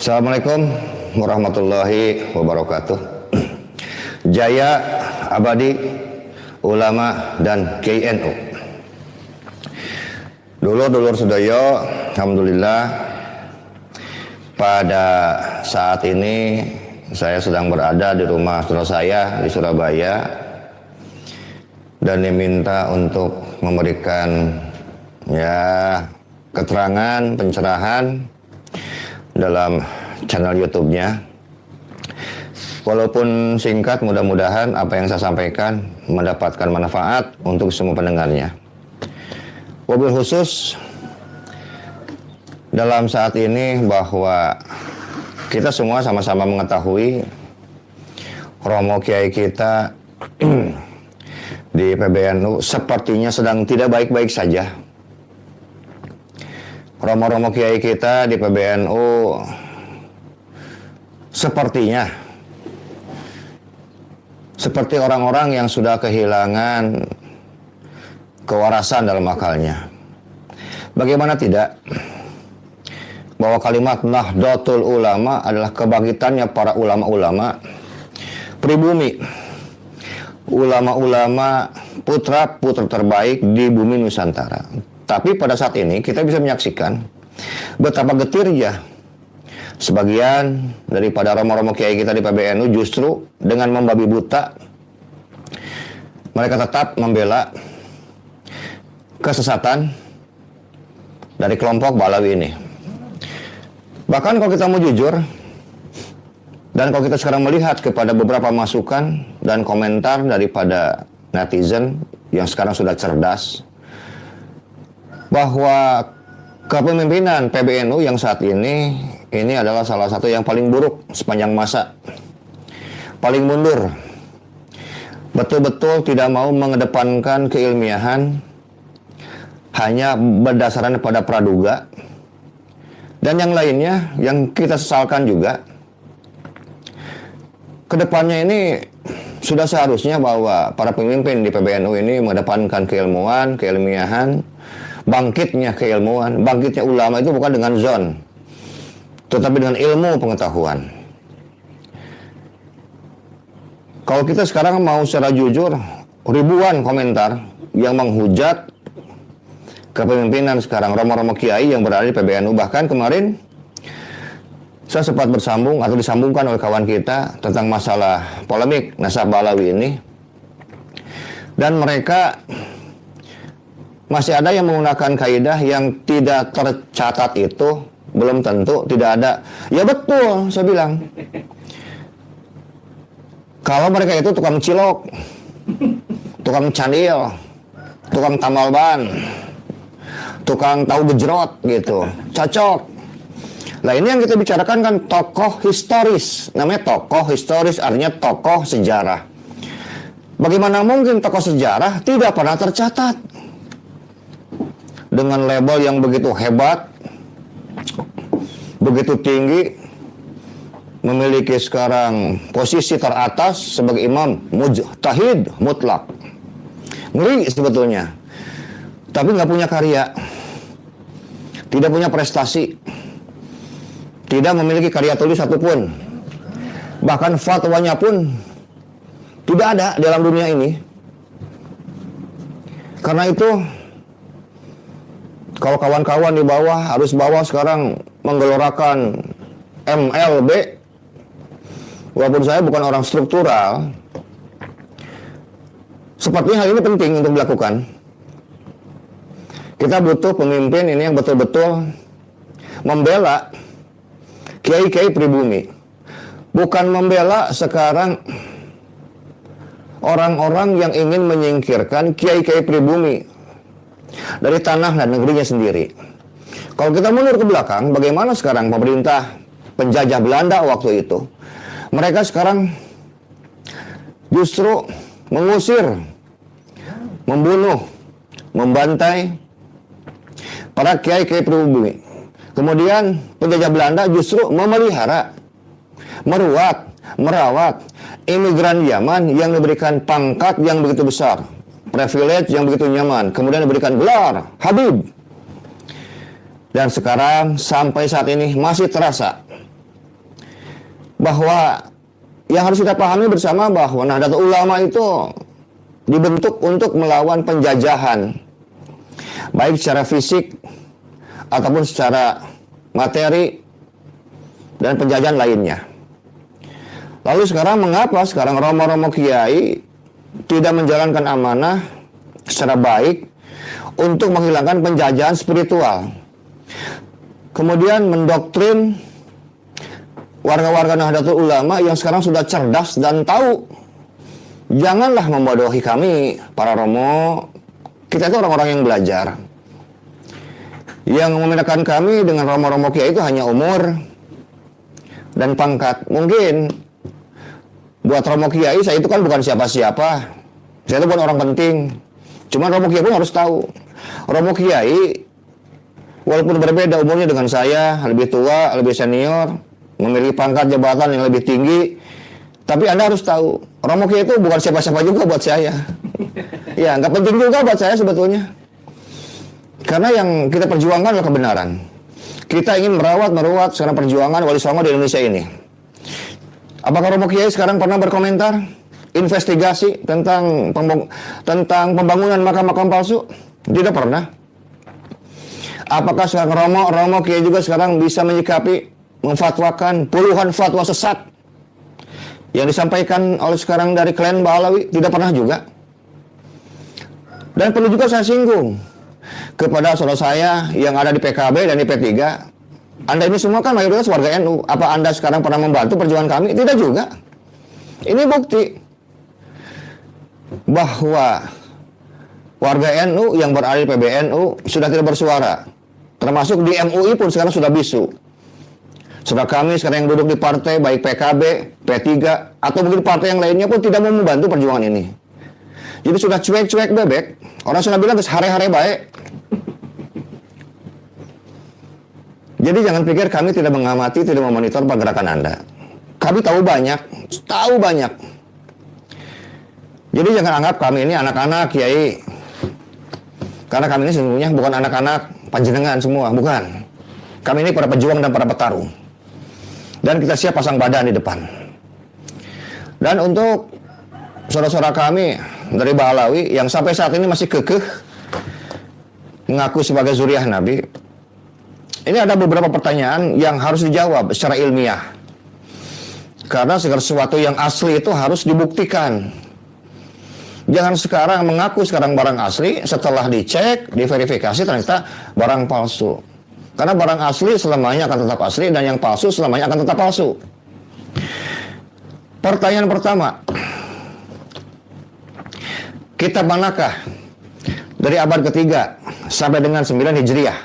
Assalamualaikum warahmatullahi wabarakatuh. Jaya abadi ulama dan KNU. Dulur-dulur sedaya, alhamdulillah pada saat ini saya sedang berada di rumah saudara saya di Surabaya dan diminta untuk memberikan keterangan, pencerahan dalam channel YouTube-nya. Walaupun singkat, mudah-mudahan apa yang saya sampaikan mendapatkan manfaat untuk semua pendengarnya. Wabil khusus dalam saat ini bahwa kita semua sama-sama mengetahui Romo Kiai kita di PBNU sepertinya sedang tidak baik-baik saja. Romo-romo Kiai kita di PBNU sepertinya seperti orang-orang yang sudah kehilangan kewarasan dalam akalnya. Bagaimana tidak bahwa kalimat Nahdlatul Ulama adalah kebangkitannya para ulama-ulama pribumi, ulama-ulama putra-putri terbaik di bumi Nusantara. Tapi pada saat ini kita bisa menyaksikan betapa getirnya sebagian daripada romo-romo kiai kita di PBNU justru dengan membabi buta mereka tetap membela kesesatan dari kelompok Balawi ini. Bahkan kalau kita mau jujur dan kalau kita sekarang melihat kepada beberapa masukan dan komentar daripada netizen yang sekarang sudah cerdas, bahwa kepemimpinan PBNU yang saat ini adalah salah satu yang paling buruk sepanjang masa. Paling mundur. Betul-betul tidak mau mengedepankan keilmiahan, hanya berdasarkan pada praduga. Dan yang lainnya yang kita sesalkan juga, kedepannya ini sudah seharusnya bahwa para pemimpin di PBNU ini mengedepankan keilmuan, keilmiahan, bangkitnya keilmuan, bangkitnya ulama itu bukan dengan zon, tetapi dengan ilmu pengetahuan. Kalau kita sekarang mau secara jujur, ribuan komentar yang menghujat kepemimpinan sekarang romo-romo kiai yang berada di PBNU. Bahkan kemarin saya sempat bersambung atau disambungkan oleh kawan kita tentang masalah polemik Nasab Balawi ini, dan mereka masih ada yang menggunakan kaidah yang tidak tercatat itu belum tentu tidak ada. Ya betul, saya bilang. Kalau mereka itu tukang cilok, tukang candil, tukang tambal ban, tukang tahu gejrot gitu, cocok. Nah ini yang kita bicarakan kan tokoh historis. Namanya tokoh historis artinya tokoh sejarah. Bagaimana mungkin tokoh sejarah tidak pernah tercatat? Dengan label yang begitu hebat, begitu tinggi, memiliki sekarang posisi teratas sebagai imam mujtahid mutlak. Ngeri sebetulnya. Tapi nggak punya karya, tidak punya prestasi, tidak memiliki karya tulis satupun. Bahkan fatwanya pun tidak ada dalam dunia ini. Karena itu, kalau kawan-kawan di bawah harus sekarang menggelorakan MLB, walaupun saya bukan orang struktural, sepertinya hal ini penting untuk dilakukan. Kita butuh pemimpin ini yang betul-betul membela kiai-kiai pribumi, bukan membela sekarang orang-orang yang ingin menyingkirkan kiai-kiai pribumi dari tanah dan negerinya sendiri. Kalau kita mundur ke belakang, bagaimana sekarang pemerintah penjajah Belanda waktu itu? Mereka sekarang justru mengusir, membunuh, membantai para kiai-kiai pribumi. Kemudian penjajah Belanda justru memelihara, merawat imigran Yaman yang diberikan pangkat yang begitu besar, privilege yang begitu nyaman, kemudian diberikan gelar Habib. Dan sekarang sampai saat ini masih terasa bahwa yang harus kita pahami bersama bahwa Nahdlatul Ulama itu dibentuk untuk melawan penjajahan, baik secara fisik ataupun secara materi dan penjajahan lainnya. Lalu sekarang mengapa sekarang romo-romo kiai tidak menjalankan amanah secara baik untuk menghilangkan penjajahan spiritual, kemudian mendoktrin warga-warga Nahdlatul Ulama yang sekarang sudah cerdas dan tahu, janganlah membodohi kami para romo. Kita itu orang-orang yang belajar. Yang membedakan kami dengan romo-romo kiai itu hanya umur dan pangkat. Mungkin buat romo kiai saya itu kan bukan siapa-siapa. Saya itu bukan orang penting. Cuma romo kiai pun harus tahu. Romo kiai walaupun berbeda umurnya dengan saya, lebih tua, lebih senior, memiliki pangkat jabatan yang lebih tinggi, tapi Anda harus tahu, romo kiai itu bukan siapa-siapa juga buat saya. Ya, nggak penting juga buat saya sebetulnya. Karena yang kita perjuangkan adalah kebenaran. Kita ingin merawat sekarang perjuangan Wali Songo di Indonesia ini. Apakah romo kiai sekarang pernah berkomentar investigasi tentang pembangunan makam-makam palsu? Tidak pernah. Apakah sekarang romo kiai juga sekarang bisa menyikapi, memfatwakan puluhan fatwa sesat yang disampaikan oleh sekarang dari klan Ba'alawi? Tidak pernah juga. Dan perlu juga saya singgung kepada saudara saya yang ada di PKB dan di P3. Anda ini semua kan mayoritas warga NU. Apa Anda sekarang pernah membantu perjuangan kami? Tidak juga. Ini bukti bahwa warga NU yang berada di PBNU sudah tidak bersuara. Termasuk di MUI pun sekarang sudah bisu. Saudara kami sekarang yang duduk di partai baik PKB, P3 atau mungkin partai yang lainnya pun tidak mau membantu perjuangan ini. Jadi sudah cuek-cuek bebek. Orang sudah bilang hare-hare baik. Jadi jangan pikir kami tidak mengamati, tidak memonitor pergerakan Anda. Kami tahu banyak. Jadi jangan anggap kami ini anak-anak kiai. Karena kami ini sesungguhnya bukan anak-anak panjenengan semua, bukan. Kami ini para pejuang dan para petarung. Dan kita siap pasang badan di depan. Dan untuk saudara-saudara kami dari Ba'alawi yang sampai saat ini masih kekeh mengaku sebagai zuriat Nabi, ini ada beberapa pertanyaan yang harus dijawab secara ilmiah. Karena segala sesuatu yang asli itu harus dibuktikan. Jangan sekarang mengaku sekarang barang asli, setelah dicek, diverifikasi ternyata barang palsu. Karena barang asli selamanya akan tetap asli, dan yang palsu selamanya akan tetap palsu. Pertanyaan pertama, kitab manakah dari abad ketiga sampai dengan 9 Hijriah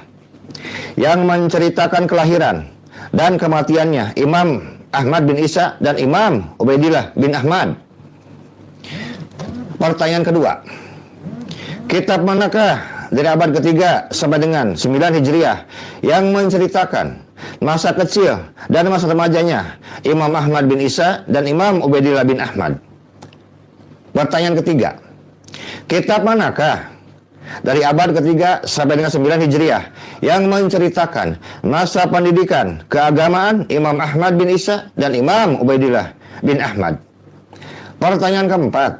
yang menceritakan kelahiran dan kematiannya Imam Ahmad bin Isa dan Imam Ubaidillah bin Ahmad? Pertanyaan kedua, kitab manakah dari abad ketiga sampai dengan 9 Hijriah yang menceritakan masa kecil dan masa remajanya Imam Ahmad bin Isa dan Imam Ubaidillah bin Ahmad? Pertanyaan ketiga, kitab manakah dari abad ketiga sampai dengan 9 Hijriah yang menceritakan masa pendidikan keagamaan Imam Ahmad bin Isa dan Imam Ubaidillah bin Ahmad? Pertanyaan keempat,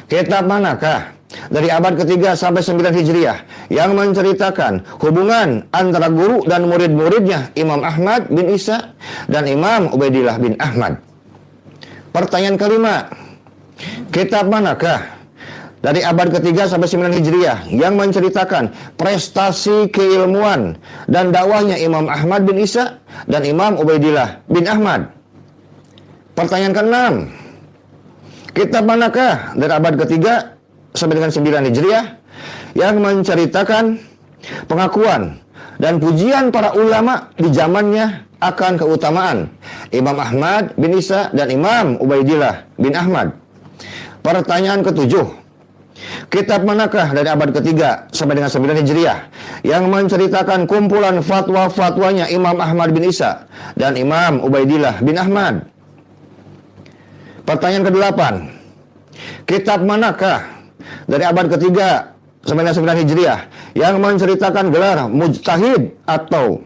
kitab manakah dari abad ketiga sampai 9 Hijriah yang menceritakan hubungan antara guru dan murid-muridnya Imam Ahmad bin Isa dan Imam Ubaidillah bin Ahmad? Pertanyaan kelima, kitab manakah dari abad ketiga sampai 9 Hijriah yang menceritakan prestasi keilmuan dan dakwahnya Imam Ahmad bin Isa dan Imam Ubaidillah bin Ahmad? Pertanyaan keenam, kitab manakah dari abad ketiga sampai dengan 9 Hijriah yang menceritakan pengakuan dan pujian para ulama di zamannya akan keutamaan Imam Ahmad bin Isa dan Imam Ubaidillah bin Ahmad? Pertanyaan ketujuh, kitab manakah dari abad ketiga sampai dengan 9 Hijriah yang menceritakan kumpulan fatwa-fatwanya Imam Ahmad bin Isa dan Imam Ubaidillah bin Ahmad? Pertanyaan kedelapan, kitab manakah dari abad ketiga sampai dengan 9 Hijriah yang menceritakan gelar mujtahid atau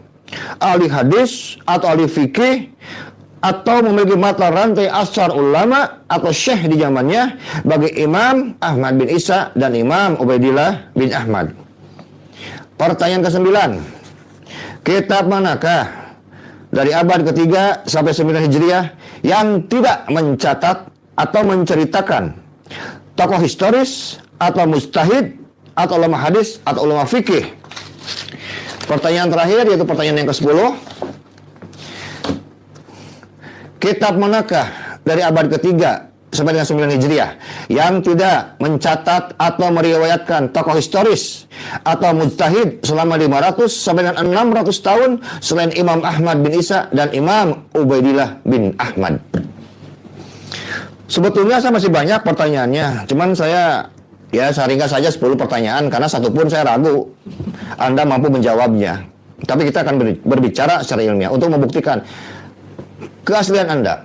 ahli hadis atau ahli fikih atau memiliki mata rantai asar ulama atau syekh di zamannya bagi Imam Ahmad bin Isa dan Imam Ubaidillah bin Ahmad. Pertanyaan ke-9. Kitab manakah dari abad ketiga sampai 9 Hijriah yang tidak mencatat atau menceritakan tokoh historis atau mujtahid atau ulama hadis atau ulama fikih? Pertanyaan terakhir yaitu pertanyaan yang ke-10. Kitab manakah dari abad ketiga sampai dengan 9 Hijriah yang tidak mencatat atau meriwayatkan tokoh historis atau mujtahid selama 500 sampai dengan 600 tahun selain Imam Ahmad bin Isa dan Imam Ubaidillah bin Ahmad? Sebetulnya saya masih banyak pertanyaannya, cuman saya ringkas saja 10 pertanyaan karena satu pun saya ragu Anda mampu menjawabnya. Tapi kita akan berbicara secara ilmiah untuk membuktikan keaslian Anda.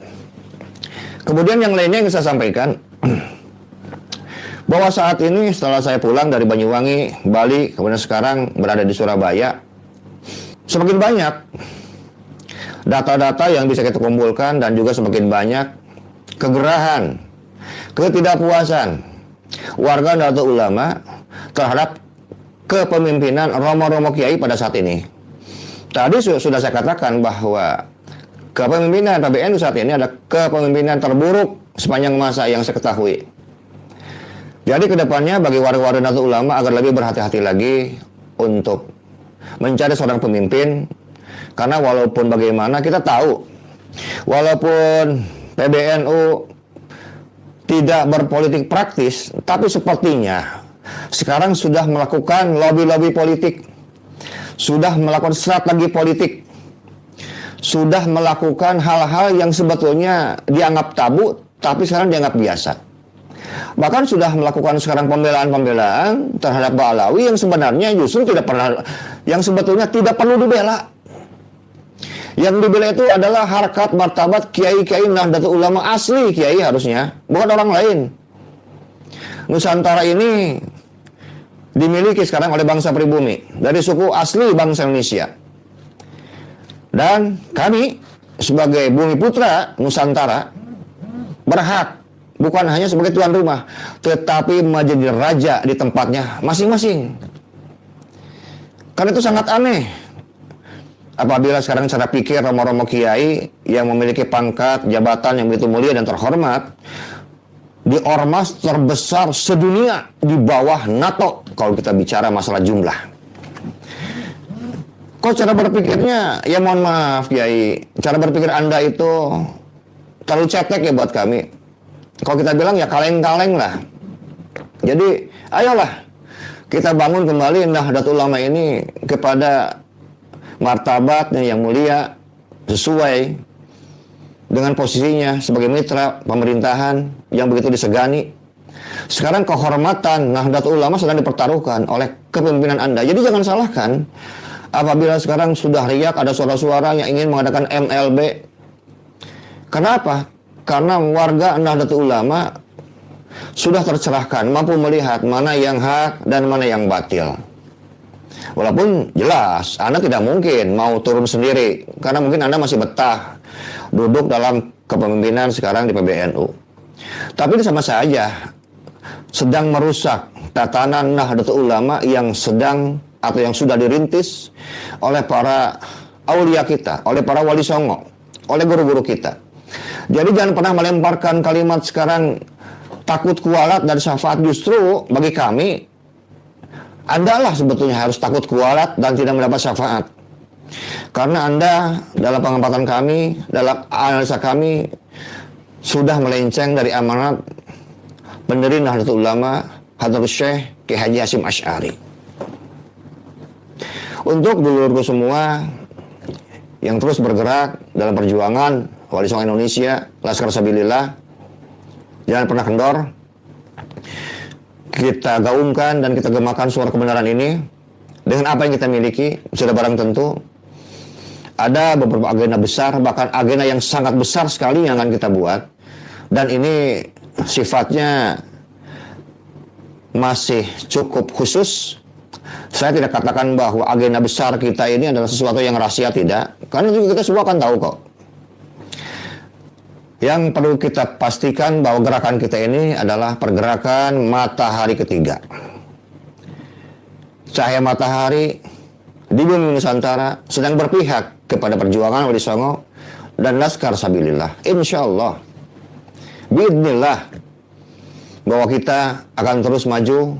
Kemudian yang lainnya yang saya sampaikan bahwa saat ini setelah saya pulang dari Banyuwangi, Bali, kemudian sekarang berada di Surabaya, semakin banyak data-data yang bisa kita kumpulkan dan juga semakin banyak kegerahan, ketidakpuasan warga Nahdlatul Ulama terhadap kepemimpinan romo-romo kiai pada saat ini. Tadi sudah saya katakan bahwa kepemimpinan PBNU saat ini adalah kepemimpinan terburuk sepanjang masa yang saya ketahui. Jadi kedepannya bagi warga-warga Nahdlatul Ulama agar lebih berhati-hati lagi untuk mencari seorang pemimpin. Karena walaupun bagaimana kita tahu, walaupun PBNU tidak berpolitik praktis, tapi sepertinya sekarang sudah melakukan lobby-lobby politik, sudah melakukan strategi politik, sudah melakukan hal-hal yang sebetulnya dianggap tabu, tapi sekarang dianggap biasa. Bahkan sudah melakukan sekarang pembelaan-pembelaan terhadap Ba'alawi yang sebenarnya justru tidak pernah, yang sebetulnya tidak perlu dibela. Yang dibela itu adalah harkat martabat kiai-kiai Nahdlatul Ulama asli kiai harusnya, bukan orang lain. Nusantara ini dimiliki sekarang oleh bangsa pribumi dari suku asli bangsa Indonesia. Dan kami sebagai bumi putra Nusantara berhak bukan hanya sebagai tuan rumah, tetapi menjadi raja di tempatnya masing-masing. Karena itu sangat aneh apabila sekarang cara pikir romo-romo kiai yang memiliki pangkat jabatan yang begitu mulia dan terhormat di ormas terbesar sedunia di bawah NATO kalau kita bicara masalah jumlah. Kok cara berpikirnya, ya mohon maaf Kiai, cara berpikir Anda itu terlalu cetek ya buat kami. Kalau kita bilang ya kaleng-kaleng lah. Jadi ayolah kita bangun kembali Nahdlatul Ulama ini kepada martabatnya yang mulia sesuai dengan posisinya sebagai mitra pemerintahan yang begitu disegani. Sekarang kehormatan Nahdlatul Ulama sedang dipertaruhkan oleh kepemimpinan Anda. Jadi jangan salahkan apabila sekarang sudah riak ada suara-suara yang ingin mengadakan MLB. Kenapa? Karena warga Nahdlatul Ulama sudah tercerahkan, mampu melihat mana yang hak dan mana yang batil. Walaupun jelas Anda tidak mungkin mau turun sendiri, karena mungkin Anda masih betah duduk dalam kepemimpinan sekarang di PBNU. Tapi ini sama saja sedang merusak tatanan Nahdlatul Ulama yang sedang atau yang sudah dirintis oleh para aulia kita, oleh para wali songo, oleh guru-guru kita. Jadi jangan pernah melemparkan kalimat sekarang takut kualat dan syafaat. Justru bagi kami, Anda lah sebetulnya harus takut kualat dan tidak mendapat syafaat. Karena Anda dalam pengamatan kami, dalam analisa kami, sudah melenceng dari amanat pendiri Nahdlatul Ulama Hadratus Syekh Ki Haji Hasyim Asy'ari. Untuk dulurku semua yang terus bergerak dalam perjuangan Wali Songo Indonesia, Laskar Sabilillah, jangan pernah kendor. Kita gaungkan dan kita gemakan suara kebenaran ini dengan apa yang kita miliki. Sudah barang tentu ada beberapa agenda besar, bahkan agenda yang sangat besar sekali yang akan kita buat. Dan ini sifatnya masih cukup khusus. Saya tidak katakan bahwa agenda besar kita ini adalah sesuatu yang rahasia, tidak. Karena juga kita semua akan tahu kok. Yang perlu kita pastikan bahwa gerakan kita ini adalah pergerakan matahari ketiga. Cahaya matahari di bumi Nusantara sedang berpihak kepada perjuangan Wali Songo dan Laskar Sabilillah. Insya Allah, biidznillah, bahwa kita akan terus maju,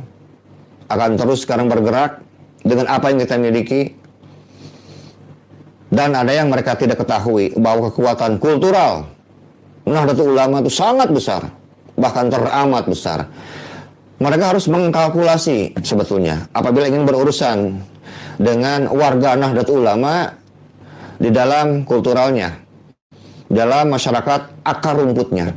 akan terus sekarang bergerak dengan apa yang kita miliki. Dan ada yang mereka tidak ketahui bahwa kekuatan kultural Nahdlatul Ulama itu sangat besar, bahkan teramat besar. Mereka harus mengkalkulasi sebetulnya apabila ingin berurusan dengan warga Nahdlatul Ulama di dalam kulturalnya, dalam masyarakat akar rumputnya.